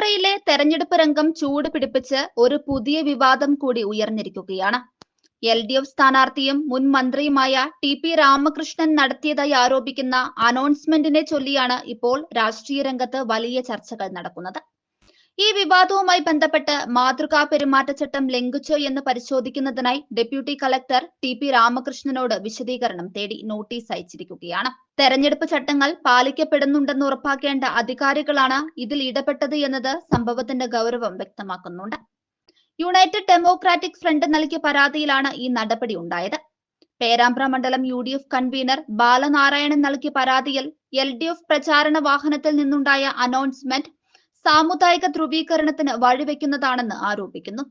പേരാമ്പ്രയിലെ തെരഞ്ഞെടുപ്പ് രംഗം ചൂട് പിടിപ്പിച്ച് ഒരു പുതിയ വിവാദം കൂടി ഉയർന്നിരിക്കുകയാണ്. LDF സ്ഥാനാർത്ഥിയും മുൻ മന്ത്രിയുമായ TP രാമകൃഷ്ണൻ നടത്തിയതായി ആരോപിക്കുന്ന അനൗൺസ്മെന്റിനെ ചൊല്ലിയാണ് ഇപ്പോൾ രാഷ്ട്രീയ രംഗത്ത് വലിയ ചർച്ചകൾ നടക്കുന്നത്. ഈ വിവാദവുമായി ബന്ധപ്പെട്ട് മാതൃകാ പെരുമാറ്റച്ചട്ടം ലംഘിച്ചോ എന്ന് പരിശോധിക്കുന്നതിനായി ഡെപ്യൂട്ടി കളക്ടർ TP രാമകൃഷ്ണനോട് വിശദീകരണം തേടി നോട്ടീസ് അയച്ചിരിക്കുകയാണ്. തെരഞ്ഞെടുപ്പ് ചട്ടങ്ങൾ പാലിക്കപ്പെടുന്നുണ്ടെന്ന് ഉറപ്പാക്കേണ്ട അധികാരികളാണ് ഇതിൽ ഇടപെട്ടത് എന്നത് സംഭവത്തിന്റെ ഗൗരവം വ്യക്തമാക്കുന്നുണ്ട്. യുണൈറ്റഡ് ഡെമോക്രാറ്റിക് ഫ്രണ്ട് നൽകിയ പരാതിയിലാണ് ഈ നടപടി ഉണ്ടായത്. പേരാമ്പ്ര മണ്ഡലം UDF കൺവീനർ ബാലനാരായണൻ നൽകിയ പരാതിയിൽ LDF പ്രചാരണ വാഹനത്തിൽ നിന്നുണ്ടായ അനൗൺസ്മെന്റ് സാമുദായിക ധ്രുവീകരണത്തിന് വഴിവെക്കുന്നതാണെന്ന് ആരോപിക്കുന്നു.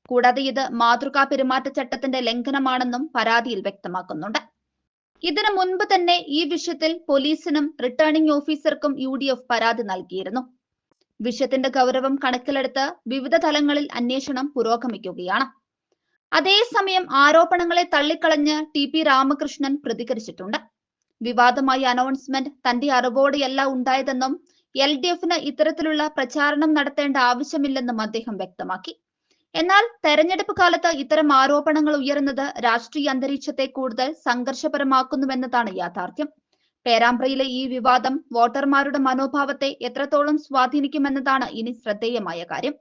കൂടാതെ ഇത് മാതൃകാ പെരുമാറ്റച്ചട്ടത്തിന്റെ ലംഘനമാണെന്നും പരാതിയിൽ വ്യക്തമാക്കുന്നുണ്ട്. ഇതിനു മുൻപ് തന്നെ ഈ വിഷയത്തിൽ പോലീസിനും റിട്ടേണിംഗ് ഓഫീസർക്കും UDF പരാതി നൽകിയിരുന്നു. വിഷയത്തിന്റെ ഗൗരവം കണക്കിലെടുത്ത് വിവിധ തലങ്ങളിൽ അന്വേഷണം പുരോഗമിക്കുകയാണ്. അതേസമയം ആരോപണങ്ങളെ തള്ളിക്കളഞ്ഞ് TP രാമകൃഷ്ണൻ പ്രതികരിച്ചിട്ടുണ്ട്. വിവാദമായ അനൗൺസ്മെന്റ് തന്റെ അറിവോടെയല്ല ഉണ്ടായതെന്നും LDFന് ഇത്തരത്തിലുള്ള പ്രചാരണം നടത്തേണ്ട ആവശ്യമില്ലെന്നും അദ്ദേഹം വ്യക്തമാക്കി. എന്നാൽ തെരഞ്ഞെടുപ്പ് കാലത്ത് ഇത്തരം ആരോപണങ്ങൾ ഉയരുന്നത് രാഷ്ട്രീയ അന്തരീക്ഷത്തെ കൂടുതൽ സംഘർഷപരമാക്കുന്നുവെന്നതാണ് യാഥാർത്ഥ്യം. പേരാമ്പ്രയിലെ ഈ വിവാദം വോട്ടർമാരുടെ മനോഭാവത്തെ എത്രത്തോളം സ്വാധീനിക്കുമെന്നതാണ് ഇനി ശ്രദ്ധേയമായ കാര്യം.